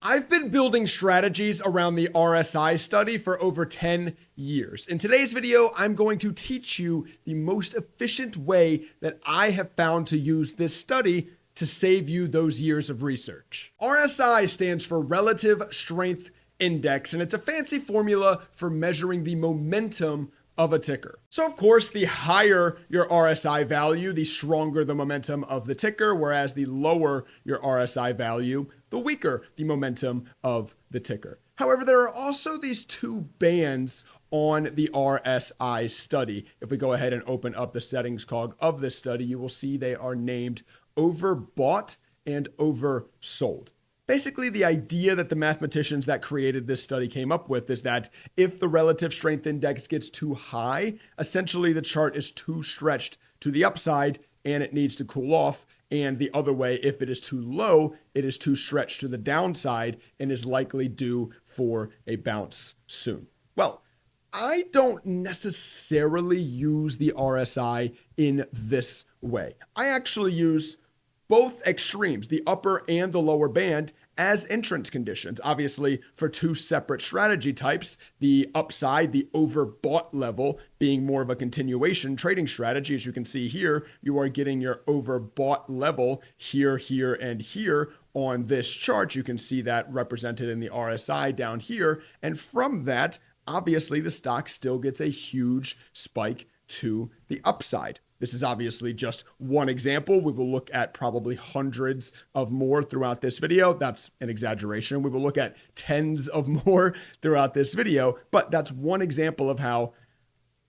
I've been building strategies around the RSI study for over 10 years. In today's video, I'm going to teach you the most efficient way that I have found to use this study to save you those years of research. RSI stands for Relative Strength Index, and it's a fancy formula for measuring the momentum of a ticker. So of course, the higher your RSI value, the stronger the momentum of the ticker, whereas the lower your RSI value, the weaker the momentum of the ticker. However, there are also these two bands on the RSI study. If we go ahead and open up the settings cog of this study, you will see they are named overbought and oversold. Basically, the idea that the mathematicians that created this study came up with is that if the relative strength index gets too high, essentially the chart is too stretched to the upside and it needs to cool off. And the other way, if it is too low, it is too stretched to the downside and is likely due for a bounce soon. Well, I don't necessarily use the RSI in this way. I actually use both extremes, the upper and the lower band, as entrance conditions. Obviously, for two separate strategy types, the upside, the overbought level, being more of a continuation trading strategy. As you can see here, you are getting your overbought level here, here, and here on this chart. You can see that represented in the RSI down here. And from that, obviously, the stock still gets a huge spike to the upside. This is obviously just one example. We will look at probably hundreds of more throughout this video. That's an exaggeration. We will look at tens of more throughout this video, but that's one example of how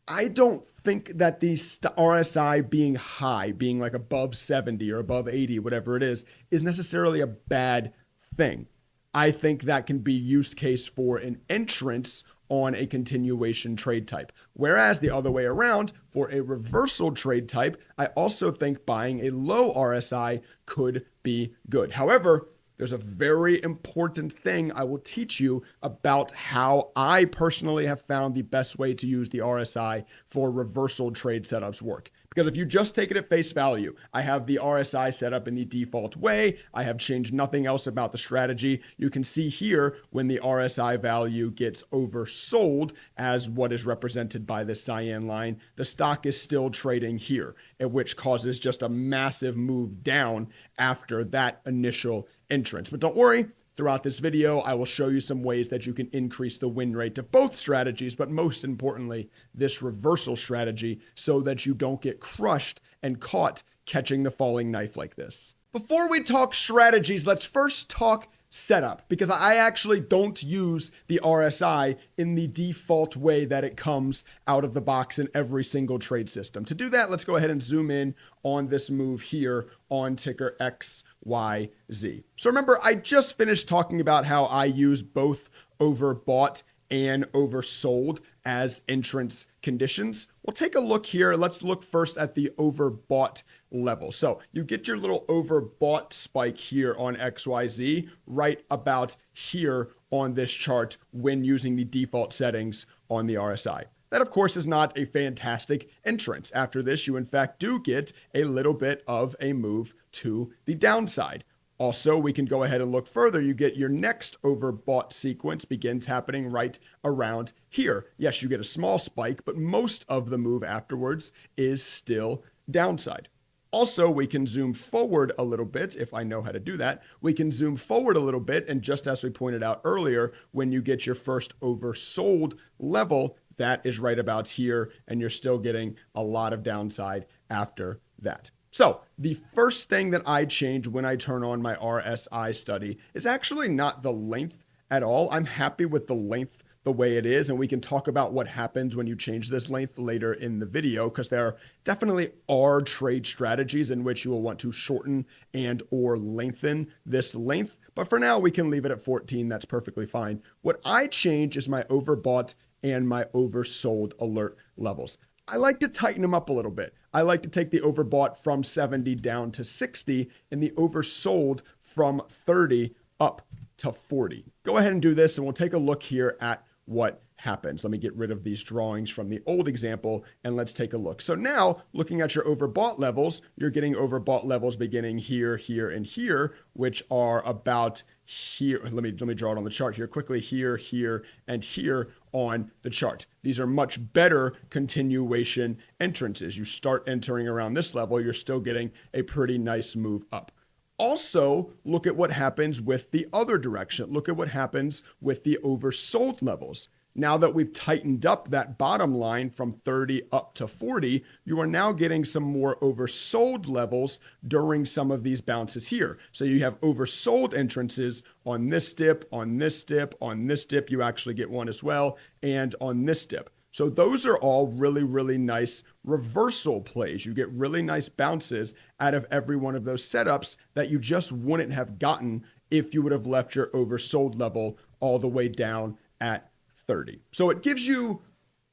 I don't think that the RSI being high, being like above 70 or above 80, whatever it is necessarily a bad thing. I think that can be use case for an entrance on a continuation trade type. Whereas the other way around, for a reversal trade type, I also think buying a low RSI could be good. However, there's a very important thing I will teach you about how I personally have found the best way to use the RSI for reversal trade setups work. Because if you just take it at face value, I have the RSI set up in the default way. I have changed nothing else about the strategy. You can see here when the RSI value gets oversold as what is represented by the cyan line, the stock is still trading here, which causes just a massive move down after that initial entrance. But don't worry. Throughout this video, I will show you some ways that you can increase the win rate to both strategies, but most importantly, this reversal strategy so that you don't get crushed and caught catching the falling knife like this. Before we talk strategies, let's first talk setup, because I actually don't use the RSI in the default way that it comes out of the box in every single trade system. To do that, let's go ahead and zoom in on this move here on ticker XYZ. So remember, I just finished talking about how I use both overbought and oversold as entrance conditions. We'll take a look here. Let's look first at the overbought level. So you get your little overbought spike here on XYZ right about here on this chart when using the default settings on the RSI. That, of course, is not a fantastic entrance. After this, you in fact do get a little bit of a move to the downside. Also, we can go ahead and look further. You get your next overbought sequence begins happening right around here. Yes, you get a small spike, but most of the move afterwards is still downside. Also, we can zoom forward a little bit if I know how to do that. We can zoom forward a little bit, and just as we pointed out earlier, when you get your first oversold level, that is right about here, and you're still getting a lot of downside after that. So the first thing that I change when I turn on my RSI study is actually not the length at all. I'm happy with the length the way it is, and we can talk about what happens when you change this length later in the video, because there definitely are trade strategies in which you will want to shorten and or lengthen this length. But for now, we can leave it at 14. That's perfectly fine. What I change is my overbought and my oversold alert levels. I like to tighten them up a little bit. I like to take the overbought from 70 down to 60 and the oversold from 30 up to 40. Go ahead and do this, and we'll take a look here at what happens. Let me get rid of these drawings from the old example and let's take a look. So now looking at your overbought levels, you're getting overbought levels beginning here, here, and here, which are about here. Let me draw it on the chart here quickly. Here, here, and here on the chart. These are much better continuation entrances. You start entering around this level, you're still getting a pretty nice move up. Also, look at what happens with the other direction. Look at what happens with the oversold levels. Now that we've tightened up that bottom line from 30 up to 40, you are now getting some more oversold levels during some of these bounces here. So you have oversold entrances on this dip, on this dip, on this dip. You actually get one as well, and on this dip. So those are all really, really nice reversal plays. You get really nice bounces out of every one of those setups that you just wouldn't have gotten if you would have left your oversold level all the way down at 30. So it gives you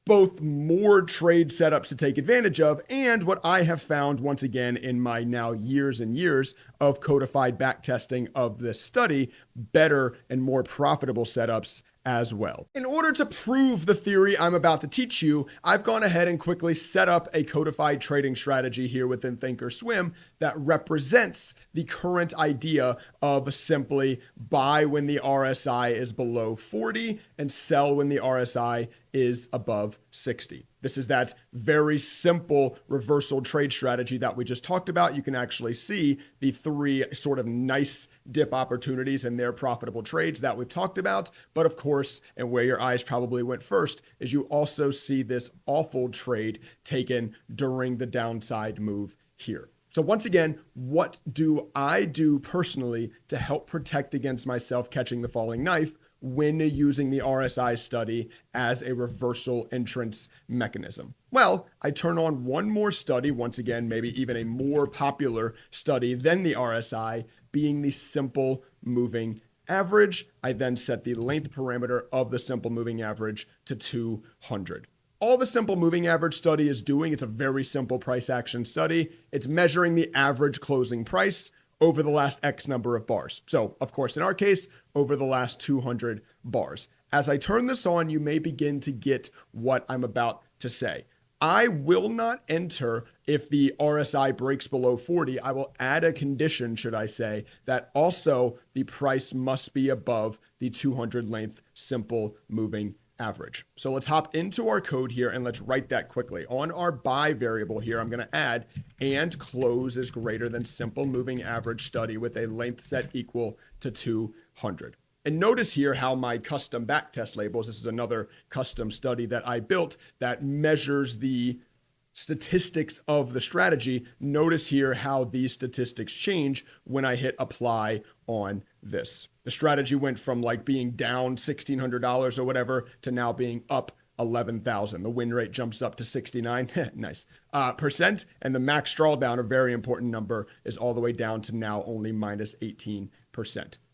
both more trade setups to take advantage of and what I have found once again in my now years and years of codified backtesting of this study, better and more profitable setups as well. In order to prove the theory I'm about to teach you, I've gone ahead and quickly set up a codified trading strategy here within Thinkorswim that represents the current idea of simply buy when the RSI is below 40 and sell when the RSI is above 60. This is that very simple reversal trade strategy that we just talked about. You can actually see the three sort of nice dip opportunities and their profitable trades that we've talked about. But of course, and where your eyes probably went first, is you also see this awful trade taken during the downside move here. So once again, what do I do personally to help protect against myself catching the falling knife when using the RSI study as a reversal entrance mechanism? Well, I turn on one more study, once again, maybe even a more popular study than the RSI, being the simple moving average. I then set the length parameter of the simple moving average to 200. All the simple moving average study is doing, it's a very simple price action study. It's measuring the average closing price over the last X number of bars. So of course, in our case, over the last 200 bars. As I turn this on, you may begin to get what I'm about to say. I will not enter if the RSI breaks below 40. I will add a condition, should I say, that also the price must be above the 200 length simple moving average. So let's hop into our code here and let's write that quickly. On our buy variable here, I'm going to add and close is greater than simple moving average study with a length set equal to 200. And notice here how my custom backtest labels, this is another custom study that I built that measures the statistics of the strategy. Notice here how these statistics change when I hit apply on this. The strategy went from like being down $1,600 or whatever to now being up 11,000. The win rate jumps up to 69. Nice. Percent, and the max drawdown, a very important number, is all the way down to now only minus 18%.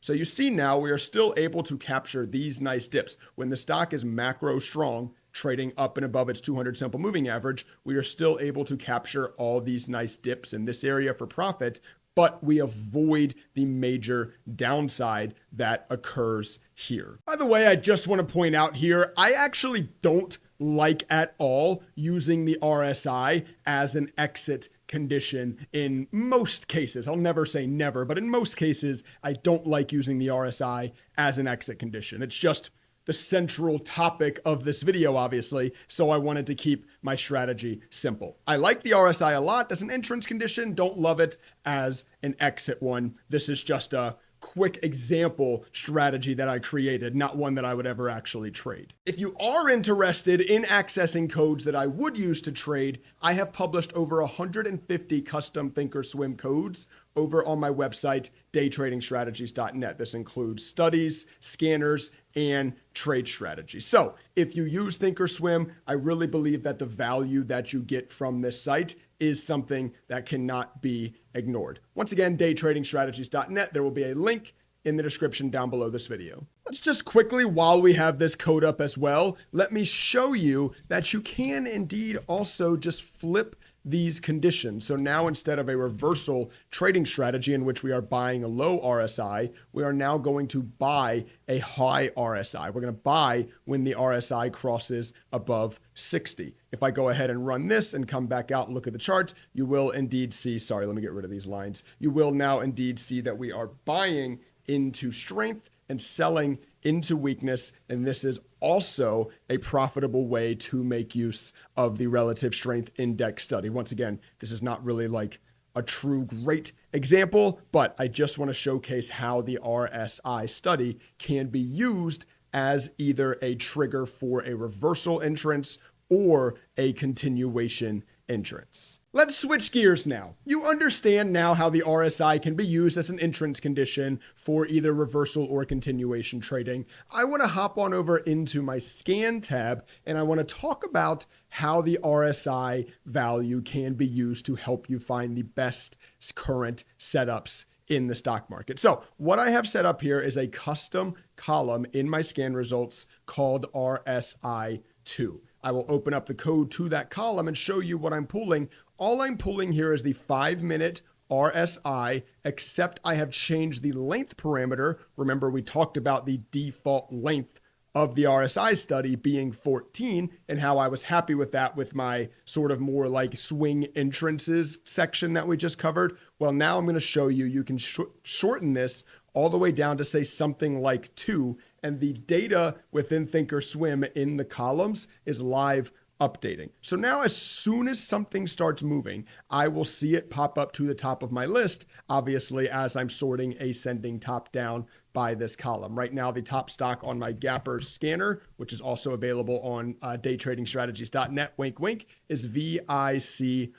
So you see now we are still able to capture these nice dips. When the stock is macro strong, trading up and above its 200 simple moving average, we are still able to capture all these nice dips in this area for profit, but we avoid the major downside that occurs here. By the way, I just want to point out here, I actually don't like at all using the RSI as an exit condition in most cases. I'll never say never, but in most cases, I don't like using the RSI as an exit condition. It's just the central topic of this video, obviously, so I wanted to keep my strategy simple. I like the RSI a lot as an entrance condition, don't love it as an exit one. This is just a quick example strategy that I created, not one that I would ever actually trade. If you are interested in accessing codes that I would use to trade, I have published over 150 custom Thinkorswim codes over on my website, daytradingstrategies.net. This includes studies, scanners, and trade strategies. So if you use Thinkorswim, I really believe that the value that you get from this site is something that cannot be ignored. Once again, daytradingstrategies.net. There will be a link in the description down below this video. Let's just quickly, while we have this code up as well, let me show you that you can indeed also just flip these conditions. So now instead of a reversal trading strategy in which we are buying a low RSI, we are now going to buy a high RSI. We're going to buy when the RSI crosses above 60. If I go ahead and run this and come back out and look at the charts, you will indeed see, sorry, let me get rid of these lines. You will now indeed see that we are buying into strength and selling into weakness. And this is also a profitable way to make use of the relative strength index study. Once again, this is not really like a true great example, but I just want to showcase how the RSI study can be used as either a trigger for a reversal entrance or a continuation entrance. Let's switch gears now. You understand now how the RSI can be used as an entrance condition for either reversal or continuation trading. I want to hop on over into my scan tab and I want to talk about how the RSI value can be used to help you find the best current setups in the stock market. So what I have set up here is a custom column in my scan results called RSI2. I will open up the code to that column and show you what I'm pulling. All I'm pulling here is the 5-minute RSI, except I have changed the length parameter. Remember, we talked about the default length of the RSI study being 14 and how I was happy with that with my sort of more like swing entrances section that we just covered. Well, now I'm going to show you, you can shorten this all the way down to say something like 2, and the data within thinkorswim in the columns is live updating. So now as soon as something starts moving, I will see it pop up to the top of my list, obviously as I'm sorting ascending top down by this column. Right now, the top stock on my Gapper scanner, which is also available on daytradingstrategies.net, wink, wink, is VICR.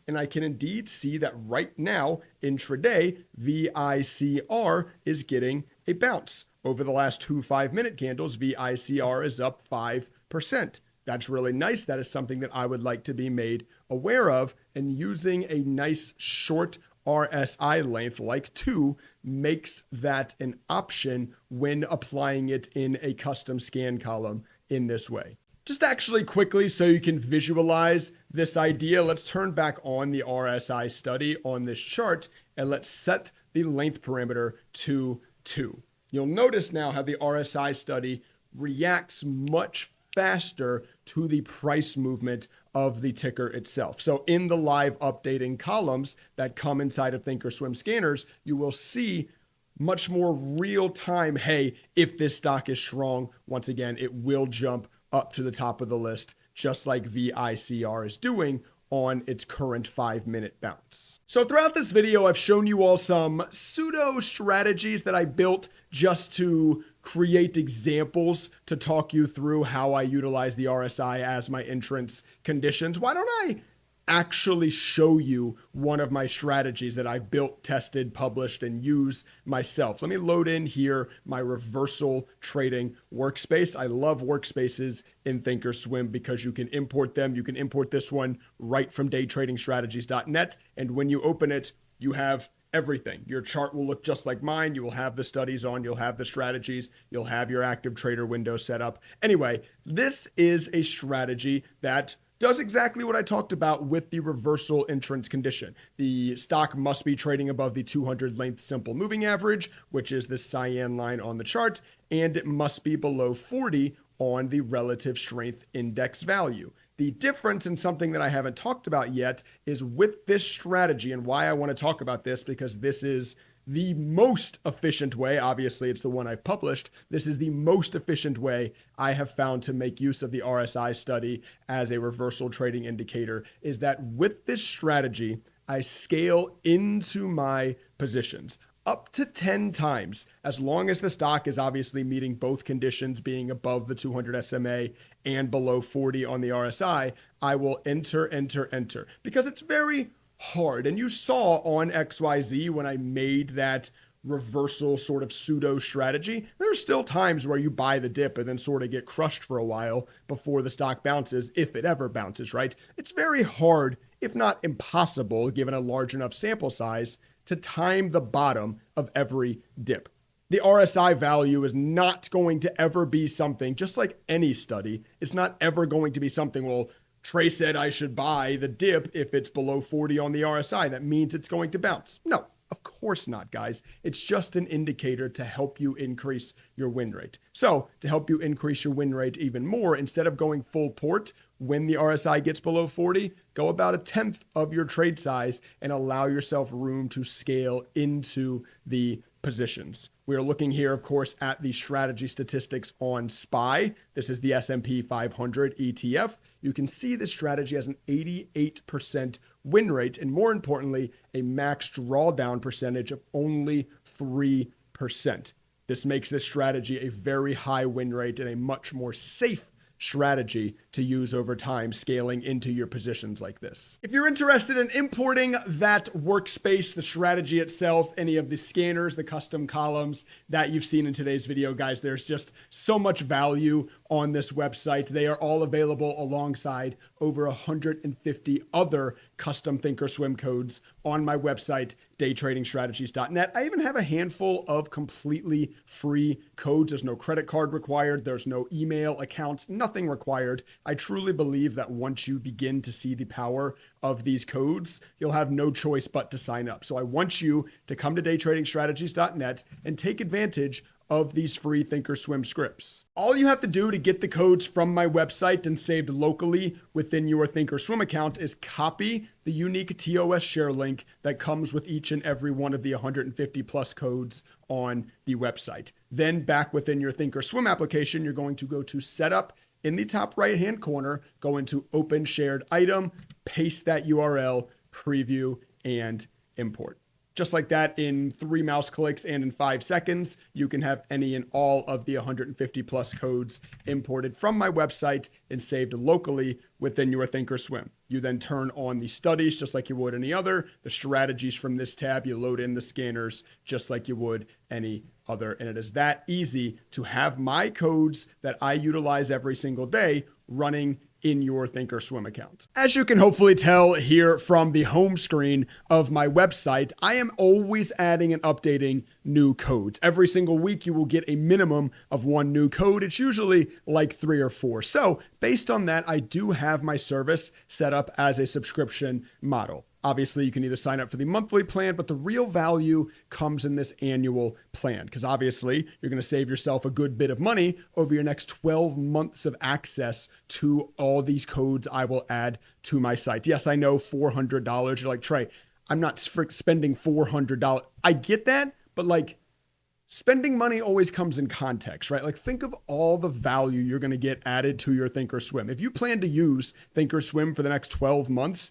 And I can indeed see that right now, intraday, VICR is getting a bounce. Over the last 2 5-minute candles, VICR is up 5%. That's really nice. That is something that I would like to be made aware of. And using a nice short RSI length like 2 makes that an option when applying it in a custom scan column in this way. Just actually quickly so you can visualize this idea, let's turn back on the RSI study on this chart and let's set the length parameter to 2. You'll notice now how the RSI study reacts much faster to the price movement of the ticker itself. So in the live updating columns that come inside of thinkorswim scanners, you will see much more real time, hey, if this stock is strong, once again, it will jump up to the top of the list, just like VICR is doing on its current 5-minute bounce. So throughout this video, I've shown you all some pseudo strategies that I built just to create examples to talk you through how I utilize the RSI as my entrance conditions. Why don't I actually show you one of my strategies that I built, tested, published, and use myself? Let me load in here my reversal trading workspace. I love workspaces in thinkorswim because you can import them. You can import this one right from daytradingstrategies.net. And when you open it, you have everything. Your chart will look just like mine. You will have the studies on, you'll have the strategies, you'll have your active trader window set up. Anyway, this is a strategy that does exactly what I talked about with the reversal entrance condition. The stock must be trading above the 200 length simple moving average, which is the cyan line on the chart, and it must be below 40 on the relative strength index value. The difference, and something that I haven't talked about yet, is with this strategy, and why I want to talk about this, because this is the most efficient way. Obviously, it's the one I've published. This is the most efficient way I have found to make use of the RSI study as a reversal trading indicator, is that with this strategy, I scale into my positions up to 10 times, as long as the stock is obviously meeting both conditions, being above the 200 SMA and below 40 on the RSI. I will enter, because it's very hard. And you saw on XYZ when I made that reversal sort of pseudo strategy, there's still times where you buy the dip and then sort of get crushed for a while before the stock bounces, if it ever bounces, right? It's very hard, if not impossible, given a large enough sample size, to time the bottom of every dip. The RSI value is not going to ever be something, just like any study, it's not ever going to be something, well, Trey said I should buy the dip if it's below 40 on the RSI. That means it's going to bounce. No, of course not, guys. It's just an indicator to help you increase your win rate. So to help you increase your win rate even more, instead of going full port when the RSI gets below 40, go about 1/10 of your trade size and allow yourself room to scale into the positions. We are looking here, of course, at the strategy statistics on SPY. This is the S&P 500 ETF. You can see this strategy has an 88% win rate, and more importantly, a max drawdown percentage of only 3%. This makes this strategy a very high win rate and a much more safe strategy to use over time, scaling into your positions like this. If you're interested in importing that workspace, the strategy itself, any of the scanners, the custom columns that you've seen in today's video, guys, there's just so much value on this website. They are all available alongside over 150 other custom thinkorswim codes on my website, daytradingstrategies.net. I even have a handful of completely free codes. There's no credit card required. There's no email accounts, nothing required. I truly believe that once you begin to see the power of these codes, you'll have no choice but to sign up. So I want you to come to daytradingstrategies.net and take advantage of these free thinkorswim scripts. All you have to do to get the codes from my website and saved locally within your thinkorswim account is copy the unique TOS share link that comes with each and every one of the 150 plus codes on the website. Then back within your thinkorswim application, you're going to go to setup in the top right hand corner, go into open shared item, paste that URL, preview, and import. Just like that, in 3 mouse clicks and in 5 seconds, you can have any and all of the 150 plus codes imported from my website and saved locally within your thinkorswim. You then turn on the studies just like you would any other. The strategies from this tab, you load in the scanners just like you would any other. And it is that easy to have my codes that I utilize every single day running in your thinkorswim account. As you can hopefully tell here from the home screen of my website, I am always adding and updating new codes. Every single week, you will get a minimum of 1 new code. It's usually like 3 or 4. So based on that, I do have my service set up as a subscription model. Obviously, you can either sign up for the monthly plan, but the real value comes in this annual plan because obviously you're going to save yourself a good bit of money over your next 12 months of access to all these codes I will add to my site. Yes, I know $400. You're like, Trey, I'm not spending $400. I get that, but like spending money always comes in context, right? Like think of all the value you're going to get added to your thinkorswim. If you plan to use thinkorswim for the next 12 months,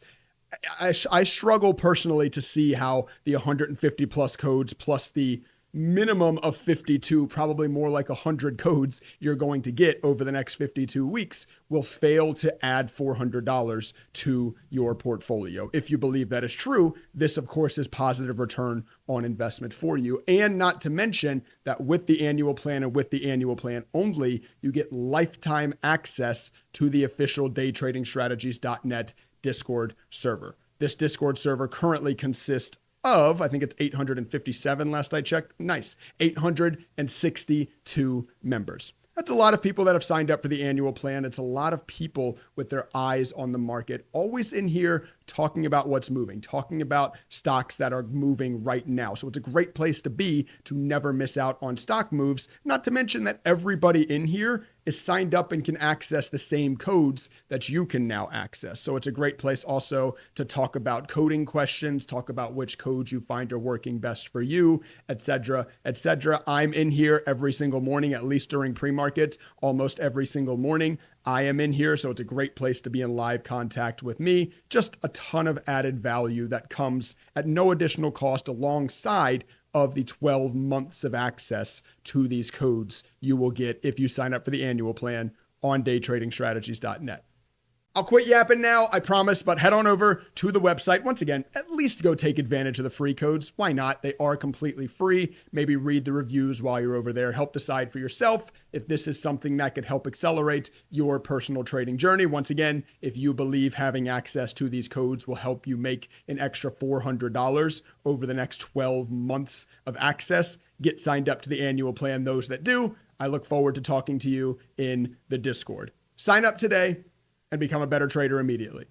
I struggle personally to see how the 150 plus codes plus the minimum of 52, probably more like 100 codes you're going to get over the next 52 weeks will fail to add $400 to your portfolio. If you believe that is true, this of course is positive return on investment for you. And not to mention that with the annual plan and with the annual plan only, you get lifetime access to the official daytradingstrategies.net Discord server. This Discord server currently consists of, I think it's 857 last I checked. Nice. 862 members. That's a lot of people that have signed up for the annual plan. It's a lot of people with their eyes on the market, always in here talking about what's moving, talking about stocks that are moving right now. So it's a great place to be to never miss out on stock moves. Not to mention that everybody in here is signed up and can access the same codes that you can now access. So it's a great place also to talk about coding questions, talk about which codes you find are working best for you, etc., etc. I'm in here every single morning, at least during pre-market, almost every single morning. I am in here, so it's a great place to be in live contact with me. Just a ton of added value that comes at no additional cost alongside of the 12 months of access to these codes you will get if you sign up for the annual plan on daytradingstrategies.net. I'll quit yapping now, I promise, but head on over to the website. Once again, at least go take advantage of the free codes. Why not? They are completely free. Maybe read the reviews while you're over there. Help decide for yourself if this is something that could help accelerate your personal trading journey. Once again, if you believe having access to these codes will help you make an extra $400 over the next 12 months of access, get signed up to the annual plan. Those that do, I look forward to talking to you in the Discord. Sign up today. and become a better trader immediately.